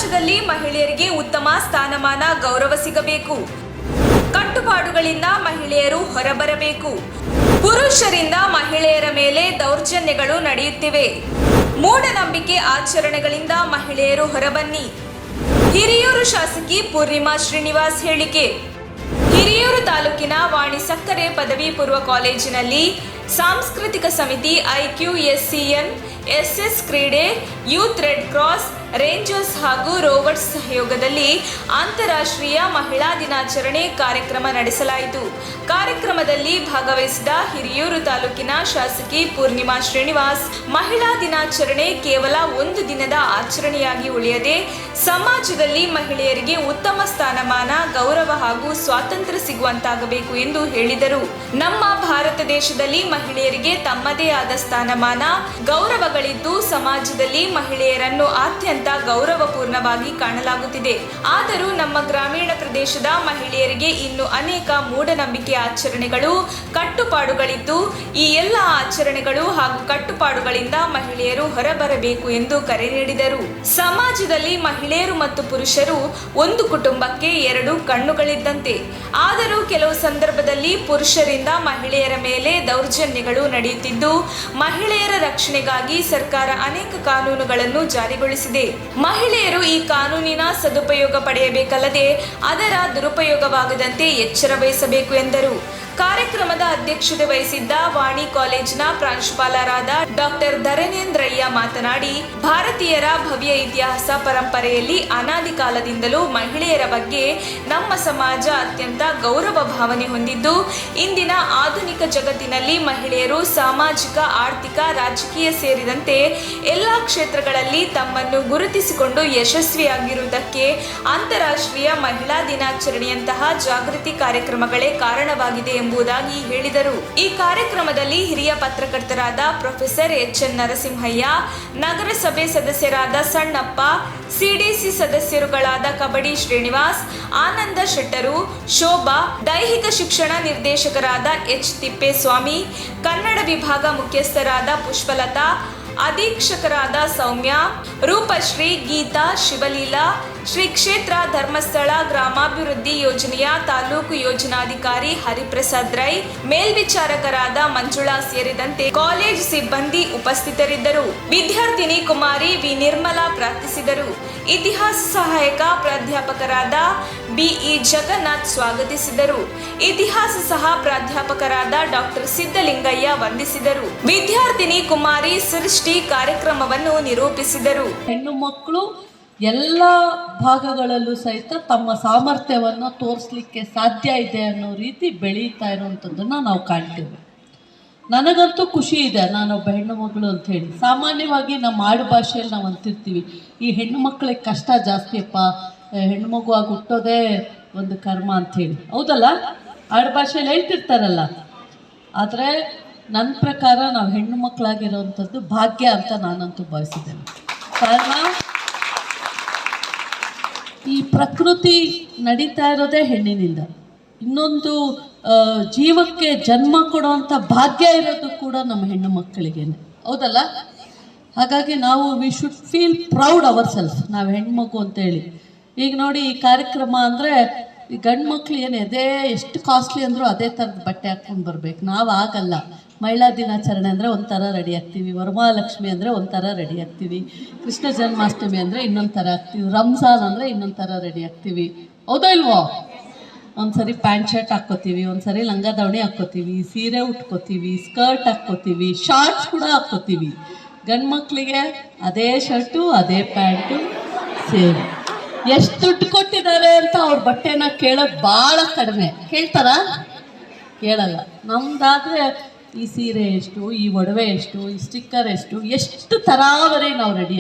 ಸಮಾಜದಲ್ಲಿ ಮಹಿಳೆಯರಿಗೆ ಉತ್ತಮ ಸ್ಥಾನಮಾನ ಗೌರವ ಸಿಗಬೇಕು. ಕಟ್ಟುಪಾಡುಗಳಿಂದ ಮಹಿಳೆಯರು ಹೊರಬರಬೇಕು. ಪುರುಷರಿಂದ ಮಹಿಳೆಯರ ಮೇಲೆ ದೌರ್ಜನ್ಯಗಳು ನಡೆಯುತ್ತಿವೆ. ಮೂಢನಂಬಿಕೆ ಆಚರಣೆಗಳಿಂದ ಮಹಿಳೆಯರು ಹೊರಬನ್ನಿ. ಹಿರಿಯೂರು ಶಾಸಕಿ ಪೂರ್ಣಿಮಾ ಶ್ರೀನಿವಾಸ್ ಹೇಳಿಕೆ. ಹಿರಿಯೂರು ತಾಲೂಕಿನ ವಾಣಿ ಸಕ್ಕರೆ ಪದವಿ ಪೂರ್ವ ಕಾಲೇಜಿನಲ್ಲಿ ಸಾಂಸ್ಕೃತಿಕ ಸಮಿತಿ IQSCN SS ಕ್ರೀಡೆ, ಯೂತ್ ರೆಡ್ ಕ್ರಾಸ್, ರೇಂಜರ್ಸ್ ಹಾಗೂ ರೋವರ್ಸ್ ಸಹಯೋಗದಲ್ಲಿ ಅಂತಾರಾಷ್ಟ್ರೀಯ ಮಹಿಳಾ ದಿನಾಚರಣೆ ಕಾರ್ಯಕ್ರಮ ನಡೆಸಲಾಯಿತು. ಕಾರ್ಯಕ್ರಮದಲ್ಲಿ ಭಾಗವಹಿಸಿದ ಹಿರಿಯೂರು ತಾಲೂಕಿನ ಶಾಸಕಿ ಪೂರ್ಣಿಮಾ ಶ್ರೀನಿವಾಸ್, ಮಹಿಳಾ ದಿನಾಚರಣೆ ಕೇವಲ ಒಂದು ದಿನದ ಆಚರಣೆಯಾಗಿ ಉಳಿಯದೆ ಸಮಾಜದಲ್ಲಿ ಮಹಿಳೆಯರಿಗೆ ಉತ್ತಮ ಸ್ಥಾನಮಾನ, ಗೌರವ ಹಾಗೂ ಸ್ವಾತಂತ್ರ್ಯ ಸಿಗುವಂತಾಗಬೇಕು ಎಂದು ಹೇಳಿದರು. ನಮ್ಮ ಭಾರತ ದೇಶದಲ್ಲಿ ಮಹಿಳೆಯರಿಗೆ ತಮ್ಮದೇ ಆದ ಸ್ಥಾನಮಾನ, ಗೌರವಗಳಿದ್ದು ಸಮಾಜದಲ್ಲಿ ಮಹಿಳೆಯರನ್ನು ಅತ್ಯಂತ ಗೌರವಪೂರ್ಣವಾಗಿ ಕಾಣಲಾಗುತ್ತಿದೆ. ಆದರೂ ನಮ್ಮ ಗ್ರಾಮೀಣ ಪ್ರದೇಶದ ಮಹಿಳೆಯರಿಗೆ ಇನ್ನು ಅನೇಕ ಮೂಢನಂಬಿಕೆ ಆಚರಣೆಗಳು, ಕಟ್ಟುಪಾಡುಗಳಿದ್ದು ಈ ಎಲ್ಲ ಆಚರಣೆಗಳು ಹಾಗೂ ಕಟ್ಟುಪಾಡುಗಳಿಂದ ಮಹಿಳೆಯರು ಹೊರಬರಬೇಕು ಎಂದು ಕರೆ ನೀಡಿದರು. ಸಮಾಜದಲ್ಲಿ ಮಹಿಳೆಯರು ಮತ್ತು ಪುರುಷರು ಒಂದು ಕುಟುಂಬಕ್ಕೆ ಎರಡು ಕಣ್ಣುಗಳಿದ್ದಂತೆ. ಆದರೂ ಕೆಲವು ಸಂದರ್ಭದಲ್ಲಿ ಪುರುಷರಿಂದ ಮಹಿಳೆಯರ ಮೇಲೆ ದೌರ್ಜನ್ಯಗಳು ನಡೆಯುತ್ತಿದ್ದು, ಮಹಿಳೆಯರ ರಕ್ಷಣೆಗಾಗಿ ಸರ್ಕಾರ ಅನೇಕ ಕಾನೂನುಗಳನ್ನು ಜಾರಿಗೊಳಿಸಿದೆ. ಮಹಿಳೆಯರು ಈ ಕಾನೂನಿನ ಸದುಪಯೋಗ ಪಡೆಯಬೇಕಲ್ಲದೆ ಅದರ ದುರುಪಯೋಗವಾಗದಂತೆ ಎಚ್ಚರ ವಹಿಸಬೇಕು ಎಂದರು. ಕಾರ್ಯಕ್ರಮದ ಅಧ್ಯಕ್ಷತೆ ವಹಿಸಿದ್ದ ವಾಣಿ ಕಾಲೇಜಿನ ಪ್ರಾಂಶುಪಾಲರಾದ ಡಾಕ್ಟರ್ ಧರಣೇಂದ್ರಯ್ಯ ಮಾತನಾಡಿ, ಭಾರತೀಯರ ಭವ್ಯ ಇತಿಹಾಸ ಪರಂಪರೆಯಲ್ಲಿ ಅನಾದಿ ಕಾಲದಿಂದಲೂ ಮಹಿಳೆಯರ ಬಗ್ಗೆ ನಮ್ಮ ಸಮಾಜ ಅತ್ಯಂತ ಗೌರವ ಭಾವನೆ ಹೊಂದಿದ್ದು, ಇಂದಿನ ಆಧುನಿಕ ಜಗತ್ತಿನಲ್ಲಿ ಮಹಿಳೆಯರು ಸಾಮಾಜಿಕ, ಆರ್ಥಿಕ, ರಾಜಕೀಯ ಸೇರಿದಂತೆ ಎಲ್ಲ ಕ್ಷೇತ್ರಗಳಲ್ಲಿ ತಮ್ಮನ್ನು ಗುರುತಿಸಿಕೊಂಡು ಯಶಸ್ವಿಯಾಗಿರುವುದಕ್ಕೆ ಅಂತಾರಾಷ್ಟ್ರೀಯ ಮಹಿಳಾ ದಿನಾಚರಣೆಯಂತಹ ಜಾಗೃತಿ ಕಾರ್ಯಕ್ರಮಗಳೇ ಕಾರಣವಾಗಿದೆ ಎಂಬುದಾಗಿ ಹೇಳಿದರು. ಈ ಕಾರ್ಯಕ್ರಮದಲ್ಲಿ ಹಿರಿಯ ಪತ್ರಕರ್ತರಾದ ಪ್ರೊಫೆಸರ್ HN ನರಸಿಂಹಯ್ಯ, ನಗರಸಭೆ ಸದಸ್ಯರಾದ ಸಣ್ಣಪ್ಪ, CDC ಸದಸ್ಯರುಗಳಾದ ಕಬಡ್ಡಿ ಶ್ರೀನಿವಾಸ್, ಆನಂದ ಶೆಟ್ಟರು, ಶೋಭಾ, ದೈಹಿಕ ಶಿಕ್ಷಣ ನಿರ್ದೇಶಕರಾದ H ತಿಪ್ಪೇಸ್ವಾಮಿ, ಕನ್ನಡ ವಿಭಾಗ ಮುಖ್ಯಸ್ಥರಾದ ಪುಷ್ಪಲತಾ, ಅಧೀಕ್ಷಕರಾದ ಸೌಮ್ಯ, ರೂಪಶ್ರೀ, ಗೀತಾ, ಶಿವಲೀಲಾ, ಶ್ರೀ ಕ್ಷೇತ್ರ ಧರ್ಮಸ್ಥಳ ಗ್ರಾಮಾಭಿವೃದ್ಧಿ ಯೋಜನೆಯ ತಾಲೂಕು ಯೋಜನಾಧಿಕಾರಿ ಹರಿಪ್ರಸಾದ್ ರೈ, ಮೇಲ್ವಿಚಾರಕರಾದ ಮಂಜುಳಾ ಸೇರಿದಂತೆ ಕಾಲೇಜ್ ಸಿಬ್ಬಂದಿ ಉಪಸ್ಥಿತರಿದ್ದರು. ವಿದ್ಯಾರ್ಥಿನಿ ಕುಮಾರಿ ವಿ ನಿರ್ಮಲಾ ಪ್ರಾರ್ಥಿಸಿದರು. ಇತಿಹಾಸ ಸಹಾಯಕ ಪ್ರಾಧ್ಯಾಪಕರಾದ BE ಜಗನ್ನಾಥ್ ಸ್ವಾಗತಿಸಿದರು. ಇತಿಹಾಸ ಸಹ ಪ್ರಾಧ್ಯಾಪಕರಾದ ಡಾಕ್ಟರ್ ಸಿದ್ದಲಿಂಗಯ್ಯ ವಂದಿಸಿದರು. ವಿದ್ಯಾರ್ಥಿನಿ ಕುಮಾರಿ ಸೃಷ್ಟಿ ಕಾರ್ಯಕ್ರಮವನ್ನು ನಿರೂಪಿಸಿದರು. ಹೆಣ್ಣು ಮಕ್ಕಳು ಎಲ್ಲ ಭಾಗಗಳಲ್ಲೂ ಸಹಿತ ತಮ್ಮ ಸಾಮರ್ಥ್ಯವನ್ನು ತೋರಿಸ್ಲಿಕ್ಕೆ ಸಾಧ್ಯ ಇದೆ ಅನ್ನೋ ರೀತಿ ಬೆಳೀತಾ ಇರುವಂಥದ್ದನ್ನು ನಾವು ಕಾಣ್ತೇವೆ. ನನಗಂತೂ ಖುಷಿ ಇದೆ, ನಾನೊಬ್ಬ ಹೆಣ್ಣು ಮಗಳು ಅಂತ ಹೇಳಿ. ಸಾಮಾನ್ಯವಾಗಿ ನಮ್ಮ ಆಡು ಭಾಷೆಯಲ್ಲಿ ನಾವು ಅಂತಿರ್ತೀವಿ, ಈ ಹೆಣ್ಣು ಮಕ್ಕಳಿಗೆ ಕಷ್ಟ ಜಾಸ್ತಿಯಪ್ಪ, ಹೆಣ್ಣು ಮಗುವಾಗಿ ಹುಟ್ಟೋದೇ ಒಂದು ಕರ್ಮ ಅಂಥೇಳಿ. ಹೌದಲ್ಲ, ಆಡು ಭಾಷೆಯಲ್ಲಿ ಹೇಳ್ತಿರ್ತಾರಲ್ಲ. ಆದರೆ ನನ್ನ ಪ್ರಕಾರ ನಾವು ಹೆಣ್ಣು ಮಕ್ಕಳಾಗಿರೋವಂಥದ್ದು ಭಾಗ್ಯ ಅಂತ ನಾನಂತೂ ಭಾವಿಸಿದ್ದೇನೆ. ಕಾರಣ, ಈ ಪ್ರಕೃತಿ ನಡೀತಾ ಇರೋದೇ ಹೆಣ್ಣಿನಿಂದ. ಇನ್ನೊಂದು ಜೀವಕ್ಕೆ ಜನ್ಮ ಕೊಡುವಂಥ ಭಾಗ್ಯ ಇರೋದು ಕೂಡ ನಮ್ಮ ಹೆಣ್ಣು ಮಕ್ಕಳಿಗೇನೆ. ಹೌದಲ್ಲ? ಹಾಗಾಗಿ ನಾವು we should feel proud our self, ನಾವು ಹೆಣ್ಮಗು ಅಂತೇಳಿ. ಈಗ ನೋಡಿ, ಈ ಕಾರ್ಯಕ್ರಮ ಅಂದರೆ ಈ ಗಂಡು ಮಕ್ಳು ಏನಿದೆ, ಎಷ್ಟು ಕಾಸ್ಟ್ಲಿ ಅಂದರೂ ಅದೇ ಥರದ ಬಟ್ಟೆ ಹಾಕ್ಕೊಂಡು ಬರ್ಬೇಕು. ನಾವು ಆಗಲ್ಲ. ಮಹಿಳಾ ದಿನಾಚರಣೆ ಅಂದರೆ ಒಂಥರ ರೆಡಿ ಆಗ್ತೀವಿ, ವರಮಹಾಲಕ್ಷ್ಮಿ ಅಂದರೆ ಒಂಥರ ರೆಡಿ ಆಗ್ತೀವಿ, ಕೃಷ್ಣ ಜನ್ಮಾಷ್ಟಮಿ ಅಂದರೆ ಇನ್ನೊಂದು ಥರ ಆಗ್ತೀವಿ, ರಂಜಾನ್ ಅಂದರೆ ಇನ್ನೊಂದು ಥರ ರೆಡಿ ಆಗ್ತೀವಿ. ಹೌದೋ ಇಲ್ವೋ? ಒಂದ್ಸರಿ ಪ್ಯಾಂಟ್ ಶರ್ಟ್ ಹಾಕ್ಕೋತೀವಿ, ಒಂದ್ಸರಿ ಲಂಗ ದಾವಣಿ ಹಾಕ್ಕೋತೀವಿ, ಸೀರೆ ಉಟ್ಕೋತೀವಿ, ಸ್ಕರ್ಟ್ ಹಾಕ್ಕೋತೀವಿ, ಶಾರ್ಟ್ಸ್ ಕೂಡ ಹಾಕ್ಕೋತೀವಿ. ಗಂಡು ಮಕ್ಕಳಿಗೆ ಅದೇ ಶರ್ಟು, ಅದೇ ಪ್ಯಾಂಟು ಸೇಮ್. ಎಷ್ಟು ದುಡ್ಡು ಕೊಟ್ಟಿದ್ದಾರೆ ಅಂತ ಅವ್ರ ಬಟ್ಟೆನ ಕೇಳೋದು ಭಾಳ ಕಡಿಮೆ. ಕೇಳ್ತಾರ? ಕೇಳಲ್ಲ. ನಮ್ದಾದರೆ ಈ ಸೀರೆ ಎಷ್ಟು, ಈ ಒಡವೆ ಎಷ್ಟು, ಈ ಸ್ಟಿಕ್ಕರ್ ಎಷ್ಟು, ಎಷ್ಟು ತರಾವರಿ ನಾವು ರೆಡಿ